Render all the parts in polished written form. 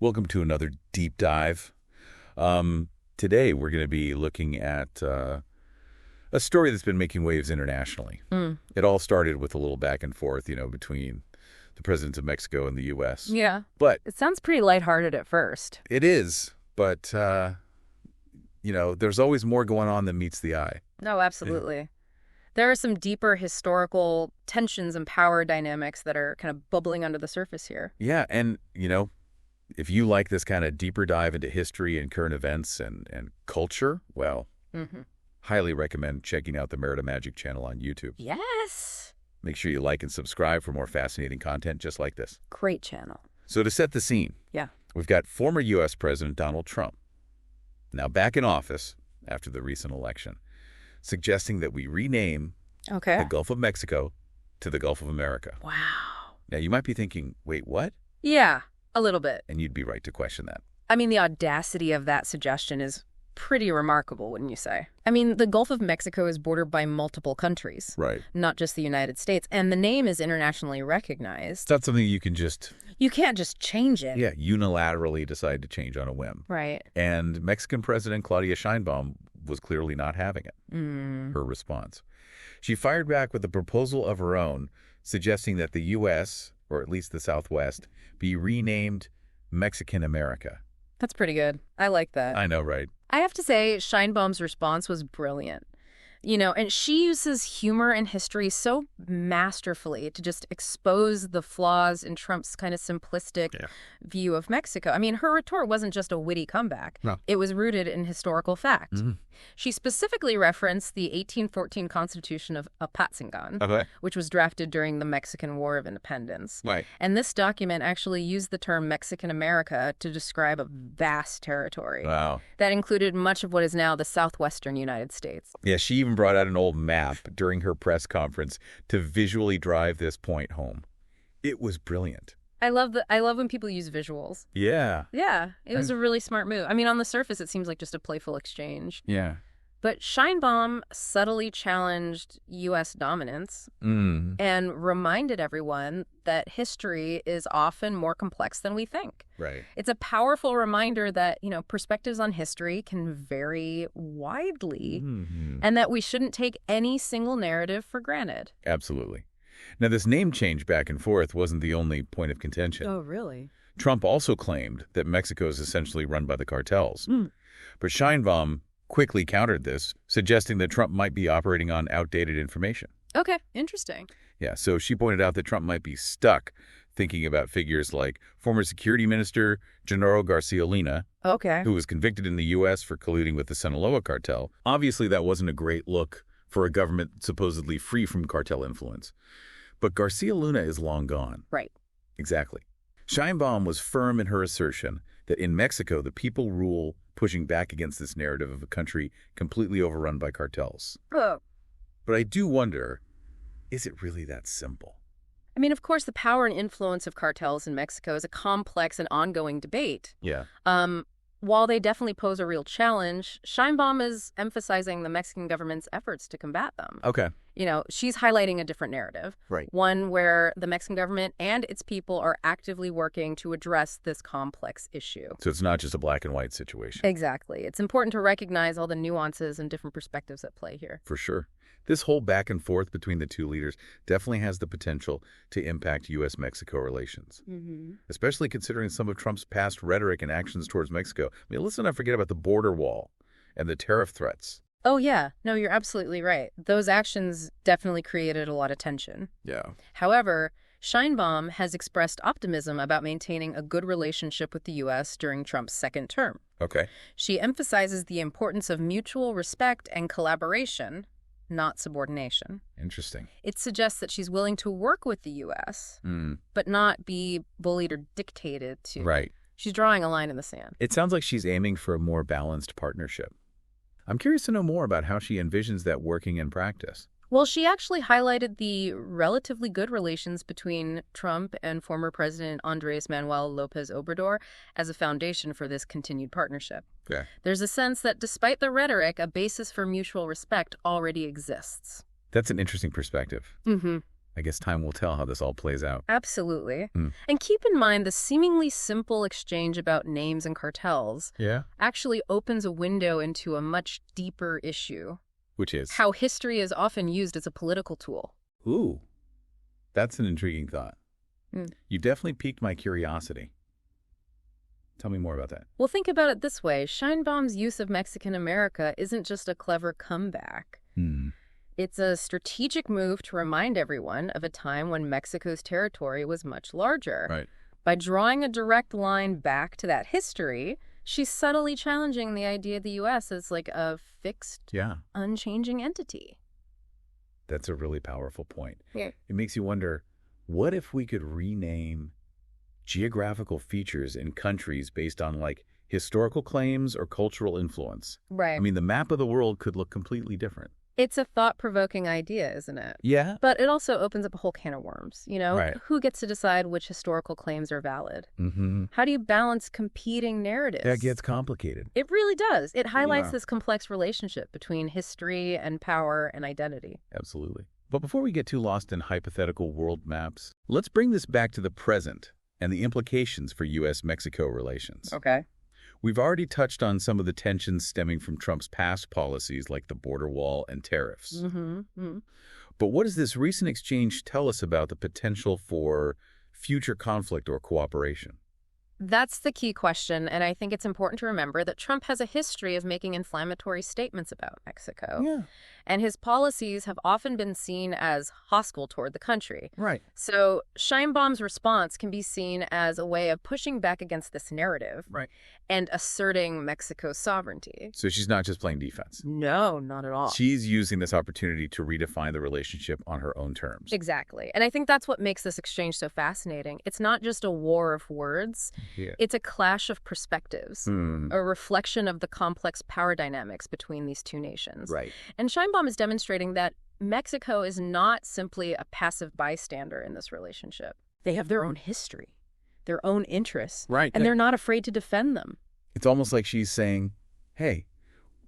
Welcome to another deep dive. Today we're going to be looking at a story that's been making waves internationally. It all started with a little back and forth, between the presidents of Mexico and the U.S. Yeah. But It sounds pretty lighthearted at first. it is, but, there's always more going on than meets the eye. No, absolutely. There are some deeper historical tensions and power dynamics that are kind of bubbling under the surface here. Yeah, and, if you like this kind of deeper dive into history and current events and culture, well, highly recommend checking out the Merida Magic channel on YouTube. Yes. Make sure you like and subscribe for more fascinating content just like this. Great channel. So to set the scene, Yeah. we've got former U.S. President Donald Trump, now back in office after the recent election, suggesting that we rename Okay. the Gulf of Mexico to the Gulf of America. Wow. Now, you might be thinking, wait, what? Yeah, a little bit. And you'd be right to question that. I mean, the audacity of that suggestion is pretty remarkable, wouldn't you say? I mean, the Gulf of Mexico is bordered by multiple countries, Right. not just the United States, and the name is internationally recognized. It's not something you can just, You can't just change it. unilaterally decide to change on a whim. Right. And Mexican President Claudia Sheinbaum was clearly not having it. Her response. She fired back with a proposal of her own, suggesting that the U.S., or at least the Southwest, be renamed Mexican America. That's pretty good. I like that. I know, right? I have to say, Sheinbaum's response was brilliant. And she uses humor and history so masterfully to just expose the flaws in Trump's kind of simplistic view of Mexico. I mean, her retort wasn't just a witty comeback. No. It was rooted in historical fact. She specifically referenced the 1814 Constitution of Apatzingán, Okay. which was drafted during the Mexican War of Independence. Right. And this document actually used the term Mexican America to describe a vast territory Wow. that included much of what is now the southwestern United States. Yeah, she even brought out an old map during her press conference to visually drive this point home. It was brilliant. I love when people use visuals. Yeah. Yeah, it was a really smart move. I mean, on the surface, it seems like just a playful exchange. Yeah. But Sheinbaum subtly challenged U.S. dominance and reminded everyone that history is often more complex than we think. Right. It's a powerful reminder that, perspectives on history can vary widely and that we shouldn't take any single narrative for granted. Absolutely. Now, this name change back and forth wasn't the only point of contention. Oh, really? Trump also claimed that Mexico is essentially run by the cartels. But Sheinbaum quickly countered this, suggesting that Trump might be operating on outdated information. Okay, interesting. Yeah, so she pointed out that Trump might be stuck thinking about figures like former Security Minister Genaro Garcia Luna, Okay. who was convicted in the U.S. for colluding with the Sinaloa cartel. Obviously, that wasn't a great look for a government supposedly free from cartel influence. But Garcia Luna is long gone. Right. Exactly. Sheinbaum was firm in her assertion that in Mexico, the people rule, pushing back against this narrative of a country completely overrun by cartels. Oh. But I do wonder, is it really that simple? I mean, of course, the power and influence of cartels in Mexico is a complex and ongoing debate. Yeah. While they definitely pose a real challenge, Sheinbaum is emphasizing the Mexican government's efforts to combat them. Okay. She's highlighting a different narrative. Right. One where the Mexican government and its people are actively working to address this complex issue. So it's not just a black and white situation. Exactly. It's important to recognize all the nuances and different perspectives at play here. For sure. This whole back and forth between the two leaders definitely has the potential to impact U.S.-Mexico relations, especially considering some of Trump's past rhetoric and actions towards Mexico. I mean, let's not forget about the border wall and the tariff threats. Oh, yeah. No, you're absolutely right. Those actions definitely created a lot of tension. Yeah. However, Sheinbaum has expressed optimism about maintaining a good relationship with the U.S. during Trump's second term. Okay. She emphasizes the importance of mutual respect and collaboration, not subordination. Interesting. It suggests that she's willing to work with the U.S., but not be bullied or dictated to. Right. She's drawing a line in the sand. It sounds like she's aiming for a more balanced partnership. I'm curious to know more about how she envisions that working in practice. Well, she actually highlighted the relatively good relations between Trump and former President Andrés Manuel López Obrador as a foundation for this continued partnership. Okay. There's a sense that despite the rhetoric, a basis for mutual respect already exists. That's an interesting perspective. I guess time will tell how this all plays out. Absolutely. And keep in mind the seemingly simple exchange about names and cartels actually opens a window into a much deeper issue. Which is? How history is often used as a political tool. Ooh, that's an intriguing thought. You definitely piqued my curiosity. Tell me more about that. Well, think about it this way. Sheinbaum's use of Mexican America isn't just a clever comeback. It's a strategic move to remind everyone of a time when Mexico's territory was much larger. Right. By drawing a direct line back to that history, she's subtly challenging the idea of the U.S. as like a fixed, unchanging entity. That's a really powerful point. Yeah. It makes you wonder, what if we could rename geographical features in countries based on, like, historical claims or cultural influence? Right. I mean, the map of the world could look completely different. It's a thought-provoking idea, isn't it? Yeah. But it also opens up a whole can of worms, you know? Right. Who gets to decide which historical claims are valid? How do you balance competing narratives? That gets complicated. It really does. It highlights this complex relationship between history and power and identity. Absolutely. But before we get too lost in hypothetical world maps, let's bring this back to the present and the implications for U.S.-Mexico relations. Okay. We've already touched on some of the tensions stemming from Trump's past policies like the border wall and tariffs. But what does this recent exchange tell us about the potential for future conflict or cooperation? That's the key question, and I think it's important to remember that Trump has a history of making inflammatory statements about Mexico. Yeah. And his policies have often been seen as hostile toward the country. Right. So Sheinbaum's response can be seen as a way of pushing back against this narrative and asserting Mexico's sovereignty. So she's not just playing defense. No, not at all. She's using this opportunity to redefine the relationship on her own terms. Exactly. And I think that's what makes this exchange so fascinating. It's not just a war of words. It's a clash of perspectives, a reflection of the complex power dynamics between these two nations. Right. And Sheinbaum is demonstrating that Mexico is not simply a passive bystander in this relationship. They have their own history, their own interests, and they're not afraid to defend them. It's almost like she's saying, hey,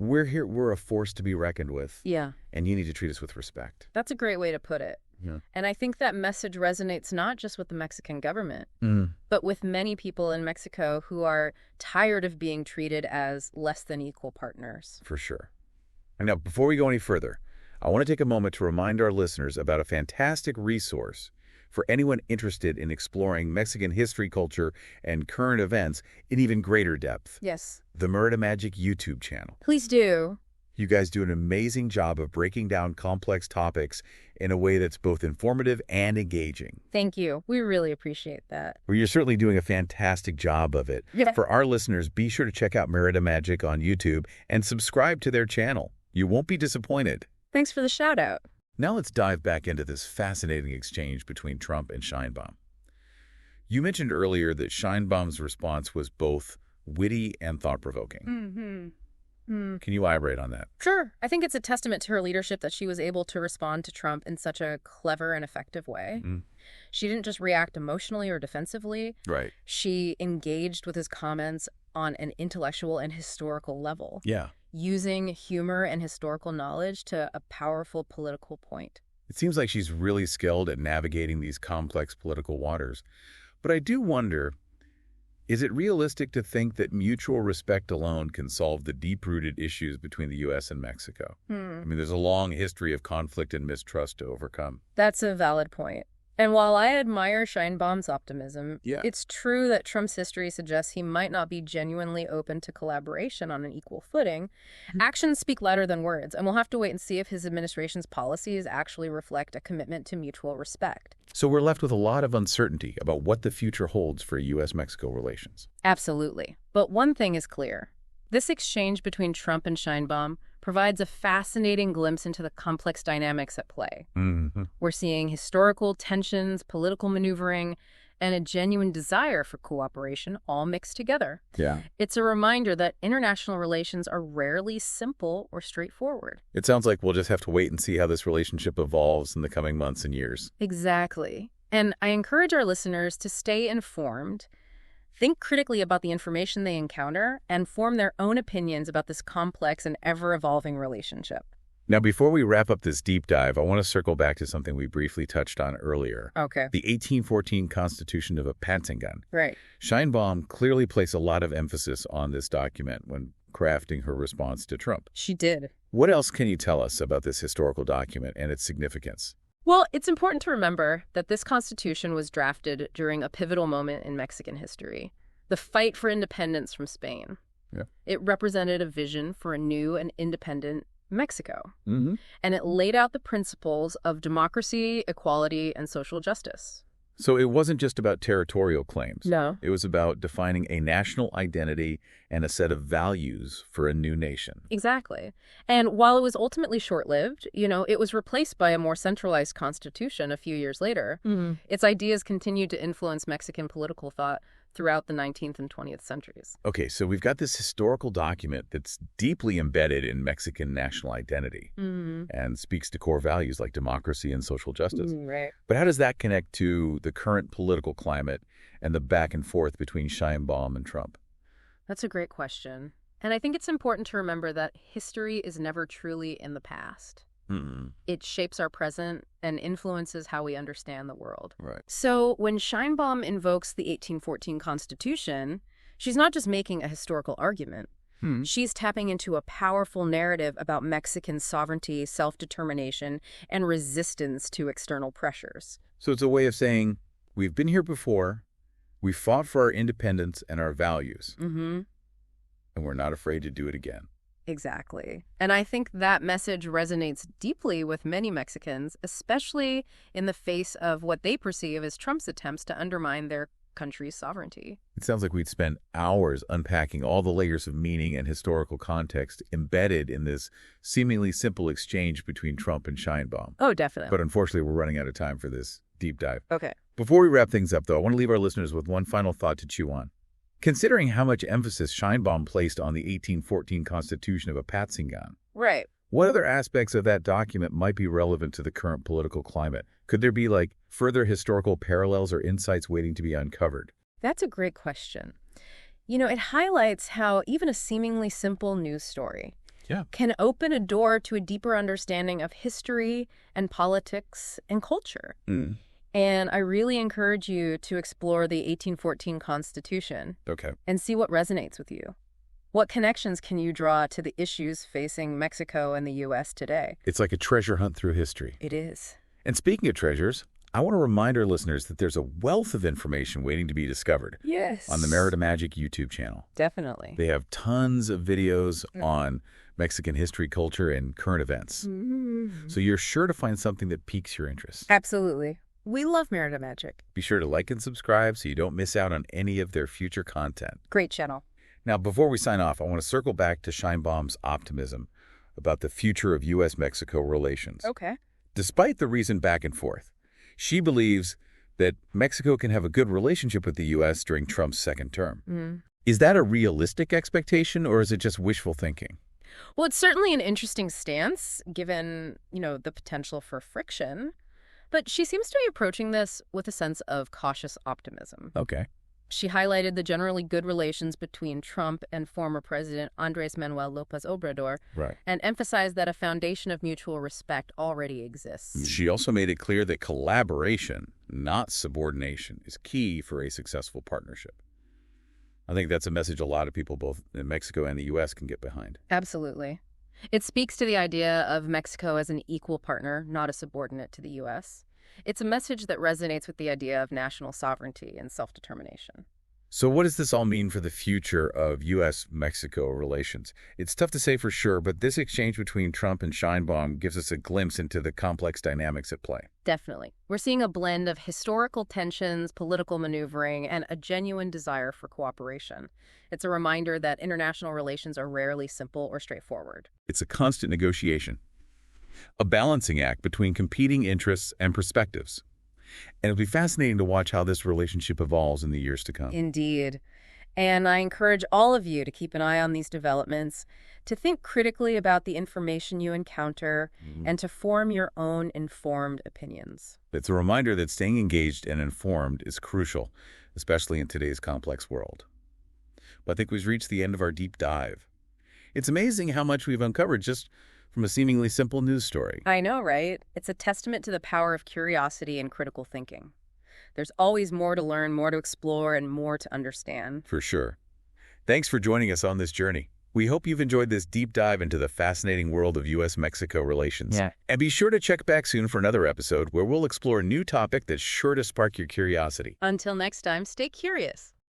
we're here, we're a force to be reckoned with. Yeah. And you need to treat us with respect. That's a great way to put it. Yeah. And I think that message resonates not just with the Mexican government, but with many people in Mexico who are tired of being treated as less than equal partners. For sure. And now, before we go any further, I want to take a moment to remind our listeners about a fantastic resource for anyone interested in exploring Mexican history, culture, and current events in even greater depth. Yes. The Merida Magic YouTube channel. Please do. You guys do an amazing job of breaking down complex topics in a way that's both informative and engaging. Thank you. We really appreciate that. Well, you're certainly doing a fantastic job of it. Yeah. For our listeners, be sure to check out Merida Magic on YouTube and subscribe to their channel. You won't be disappointed. Thanks for the shout out. Now let's dive back into this fascinating exchange between Trump and Sheinbaum. You mentioned earlier that Sheinbaum's response was both witty and thought-provoking. Can you elaborate on that? Sure. I think it's a testament to her leadership that she was able to respond to Trump in such a clever and effective way. She didn't just react emotionally or defensively. Right. She engaged with his comments on an intellectual and historical level. Yeah. Using humor and historical knowledge to a powerful political point. It seems like she's really skilled at navigating these complex political waters. But I do wonder, is it realistic to think that mutual respect alone can solve the deep-rooted issues between the U.S. and Mexico? I mean, there's a long history of conflict and mistrust to overcome. That's a valid point. And while I admire Sheinbaum's optimism, it's true that Trump's history suggests he might not be genuinely open to collaboration on an equal footing. Actions speak louder than words, and we'll have to wait and see if his administration's policies actually reflect a commitment to mutual respect. So we're left with a lot of uncertainty about what the future holds for U.S.-Mexico relations. Absolutely. But one thing is clear. This exchange between Trump and Sheinbaum provides a fascinating glimpse into the complex dynamics at play. We're seeing historical tensions, political maneuvering, and a genuine desire for cooperation all mixed together. Yeah. It's a reminder that international relations are rarely simple or straightforward. It sounds like we'll just have to wait and see how this relationship evolves in the coming months and years. Exactly. And I encourage our listeners to stay informed, think critically about the information they encounter, and form their own opinions about this complex and ever-evolving relationship. Now, before we wrap up this deep dive, I want to circle back to something we briefly touched on earlier. Okay. The 1814 Constitution of Apatzingán. Right. Sheinbaum clearly placed a lot of emphasis on this document when crafting her response to Trump. She did. What else can you tell us about this historical document and its significance? Well, it's important to remember that this Constitution was drafted during a pivotal moment in Mexican history, the fight for independence from Spain. Yeah. It represented a vision for a new and independent Mexico. Mm-hmm. And it laid out the principles of democracy, equality, and social justice. So it wasn't just about territorial claims. No. It was about defining a national identity and a set of values for a new nation. Exactly. And while it was ultimately short-lived, it was replaced by a more centralized constitution a few years later. Mm-hmm. Its ideas continued to influence Mexican political thought throughout the 19th and 20th centuries. Okay, so we've got this historical document that's deeply embedded in Mexican national identity and speaks to core values like democracy and social justice. Right. But how does that connect to the current political climate and the back and forth between Sheinbaum and Trump? That's a great question. And I think it's important to remember that history is never truly in the past. It shapes our present and influences how we understand the world. Right. So when Sheinbaum invokes the 1814 Constitution, she's not just making a historical argument. She's tapping into a powerful narrative about Mexican sovereignty, self-determination, and resistance to external pressures. So it's a way of saying, we've been here before, we fought for our independence and our values, and we're not afraid to do it again. Exactly. And I think that message resonates deeply with many Mexicans, especially in the face of what they perceive as Trump's attempts to undermine their country's sovereignty. It sounds like we'd spend hours unpacking all the layers of meaning and historical context embedded in this seemingly simple exchange between Trump and Sheinbaum. Oh, definitely. But unfortunately, we're running out of time for this deep dive. Okay. Before we wrap things up, though, I want to leave our listeners with one final thought to chew on. Considering how much emphasis Sheinbaum placed on the 1814 Constitution of Apatzingán, right. What other aspects of that document might be relevant to the current political climate? Could there be, further historical parallels or insights waiting to be uncovered? That's a great question. It highlights how even a seemingly simple news story can open a door to a deeper understanding of history and politics and culture. And I really encourage you to explore the 1814 Constitution and see what resonates with you. What connections can you draw to the issues facing Mexico and the U.S. today? It's like a treasure hunt through history. It is. And speaking of treasures, I want to remind our listeners that there's a wealth of information waiting to be discovered. Yes. On the Merida Magic YouTube channel. Definitely. They have tons of videos on Mexican history, culture, and current events. So you're sure to find something that piques your interest. Absolutely. We love Merida Magic. Be sure to like and subscribe so you don't miss out on any of their future content. Great channel. Now, before we sign off, I want to circle back to Sheinbaum's optimism about the future of U.S.-Mexico relations. Okay. Despite the recent back and forth, she believes that Mexico can have a good relationship with the U.S. during Trump's second term. Is that a realistic expectation, or is it just wishful thinking? Well, it's certainly an interesting stance, given, the potential for friction. But she seems to be approaching this with a sense of cautious optimism. Okay. She highlighted the generally good relations between Trump and former President Andrés Manuel López Obrador, and emphasized that a foundation of mutual respect already exists. She also made it clear that collaboration, not subordination, is key for a successful partnership. I think that's a message a lot of people both in Mexico and the U.S. can get behind. Absolutely. It speaks to the idea of Mexico as an equal partner, not a subordinate to the U.S. It's a message that resonates with the idea of national sovereignty and self-determination. So what does this all mean for the future of U.S.-Mexico relations? It's tough to say for sure, but this exchange between Trump and Sheinbaum gives us a glimpse into the complex dynamics at play. Definitely. We're seeing a blend of historical tensions, political maneuvering, and a genuine desire for cooperation. It's a reminder that international relations are rarely simple or straightforward. It's a constant negotiation, a balancing act between competing interests and perspectives. And it'll be fascinating to watch how this relationship evolves in the years to come. Indeed. And I encourage all of you to keep an eye on these developments, to think critically about the information you encounter, and to form your own informed opinions. It's a reminder that staying engaged and informed is crucial, especially in today's complex world. But I think we've reached the end of our deep dive. It's amazing how much we've uncovered just from a seemingly simple news story. I know, right? It's a testament to the power of curiosity and critical thinking. There's always more to learn, more to explore, and more to understand. For sure. Thanks for joining us on this journey. We hope you've enjoyed this deep dive into the fascinating world of U.S.-Mexico relations. Yeah. And be sure to check back soon for another episode where we'll explore a new topic that's sure to spark your curiosity. Until next time, stay curious.